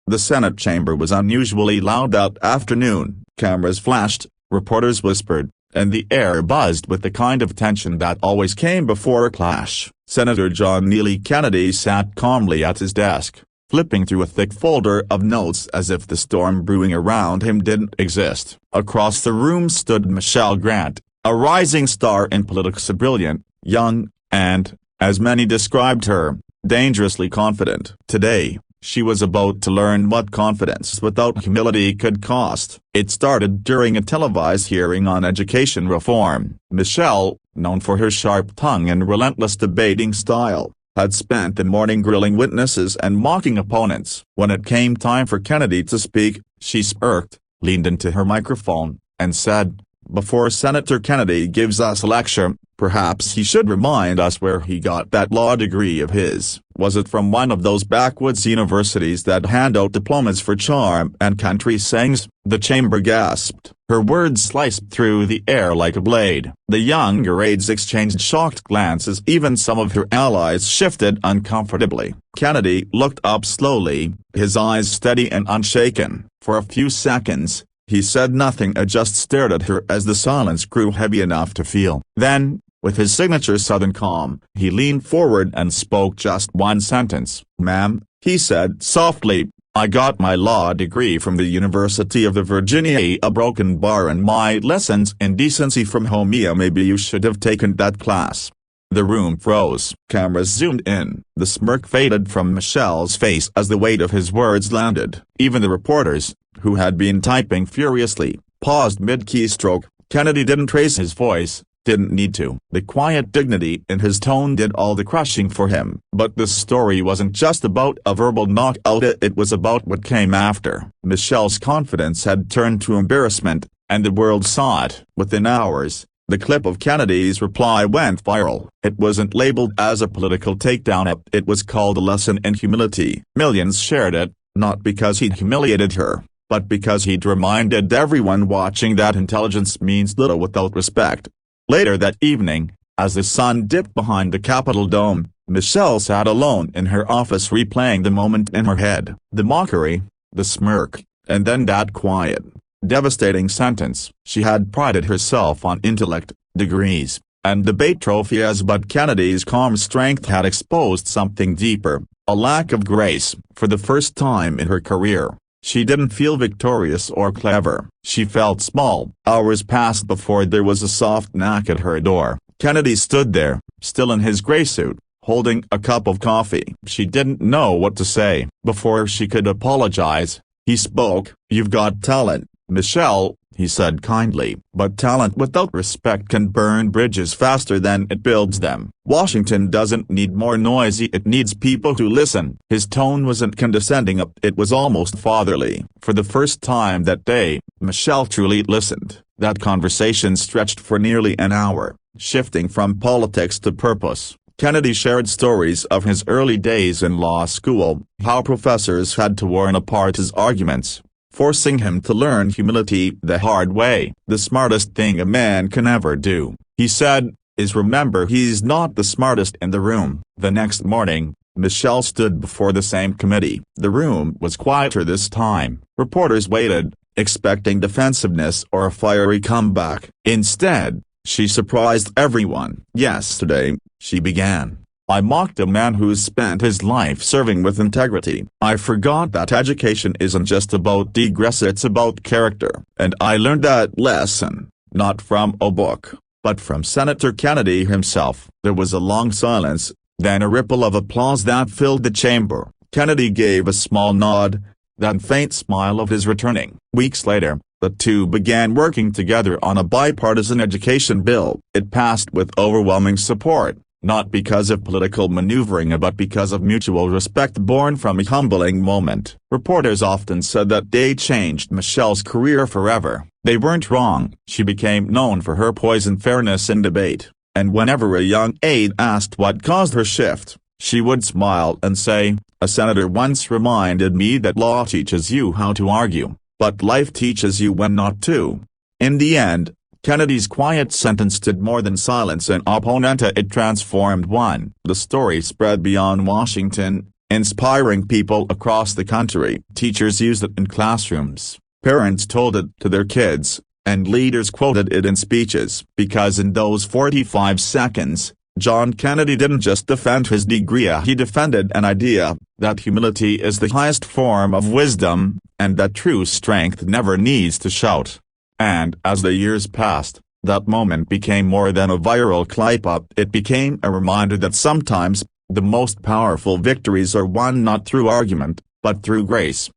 The Senate chamber was unusually loud that afternoon. Cameras flashed, reporters whispered, and the air buzzed with the kind of tension that always came before a clash. Senator John Neely Kennedy sat calmly at his desk, flipping through a thick folder of notes as if the storm brewing around him didn't exist. Across the room stood Michelle Grant, a rising star in politics, brilliant, young, and, as many described her, dangerously confident. Today, she was about to learn what confidence without humility could cost. It started during a televised hearing on education reform. Michelle, known for her sharp tongue and relentless debating style, had spent the morning grilling witnesses and mocking opponents. When it came time for Kennedy to speak, she smirked, leaned into her microphone, and said, "Before Senator Kennedy gives us a lecture, perhaps he should remind us where he got that law degree of his. Was it from one of those backwoods universities that hand out diplomas for charm and country sayings?" The chamber gasped. Her words sliced through the air like a blade. The younger aides exchanged shocked glances. Even some of her allies shifted uncomfortably. Kennedy looked up slowly, his eyes steady and unshaken. For a few seconds, he said nothing, just stared at her as the silence grew heavy enough to feel. Then, with his signature southern calm, he leaned forward and spoke just one sentence. "Ma'am," he said softly, "I got my law degree from the University of Virginia, a broken bar, and my lessons in decency from home. Yeah, maybe you should have taken that class." The room froze. Cameras zoomed in. The smirk faded from Michelle's face as the weight of his words landed. Even the reporters, who had been typing furiously, paused mid-keystroke. Kennedy didn't raise his voice, didn't need to. The quiet dignity in his tone did all the crushing for him. But this story wasn't just about a verbal knockout, it was about what came after. Michelle's confidence had turned to embarrassment, and the world saw it. Within hours, the clip of Kennedy's reply went viral. It wasn't labeled as a political takedown, it was called a lesson in humility. Millions shared it, not because he'd humiliated her, but because he'd reminded everyone watching that intelligence means little without respect. Later that evening, as the sun dipped behind the Capitol dome, Michelle sat alone in her office replaying the moment in her head. The mockery, the smirk, and then that quiet, devastating sentence. She had prided herself on intellect, degrees, and debate trophies, but Kennedy's calm strength had exposed something deeper, a lack of grace. For the first time in her career, she didn't feel victorious or clever. She felt small. Hours passed before there was a soft knock at her door. Kennedy stood there, still in his gray suit, holding a cup of coffee. She didn't know what to say. Before she could apologize, he spoke. "You've got talent, Michelle," he said kindly. "But talent without respect can burn bridges faster than it builds them. Washington doesn't need more noise, it needs people who listen." His tone wasn't condescending, it was almost fatherly. For the first time that day, Michelle truly listened. That conversation stretched for nearly an hour, shifting from politics to purpose. Kennedy shared stories of his early days in law school, how professors had torn apart his arguments, forcing him to learn humility the hard way. "The smartest thing a man can ever do," he said, "is remember he's not the smartest in the room." The next morning, Michelle stood before the same committee. The room was quieter this time. Reporters waited, expecting defensiveness or a fiery comeback. Instead, she surprised everyone. "Yesterday," she began, "I mocked a man who's spent his life serving with integrity. I forgot that education isn't just about degrees, it's about character. And I learned that lesson, not from a book, but from Senator Kennedy himself." There was a long silence, then a ripple of applause that filled the chamber. Kennedy gave a small nod, that faint smile of his returning. Weeks later, the two began working together on a bipartisan education bill. It passed with overwhelming support, not because of political maneuvering but because of mutual respect born from a humbling moment. Reporters often said that day changed Michelle's career forever. They weren't wrong. She became known for her poise and fairness in debate, and whenever a young aide asked what caused her shift, she would smile and say, "A senator once reminded me that law teaches you how to argue, but life teaches you when not to." In the end, Kennedy's quiet sentence did more than silence an opponent, it transformed one. The story spread beyond Washington, inspiring people across the country. Teachers used it in classrooms, parents told it to their kids, and leaders quoted it in speeches. Because in those 45 seconds, John Kennedy didn't just defend his degree, he defended an idea, that humility is the highest form of wisdom, and that true strength never needs to shout. And as the years passed, that moment became more than a viral clip. It became a reminder that sometimes, the most powerful victories are won not through argument, but through grace.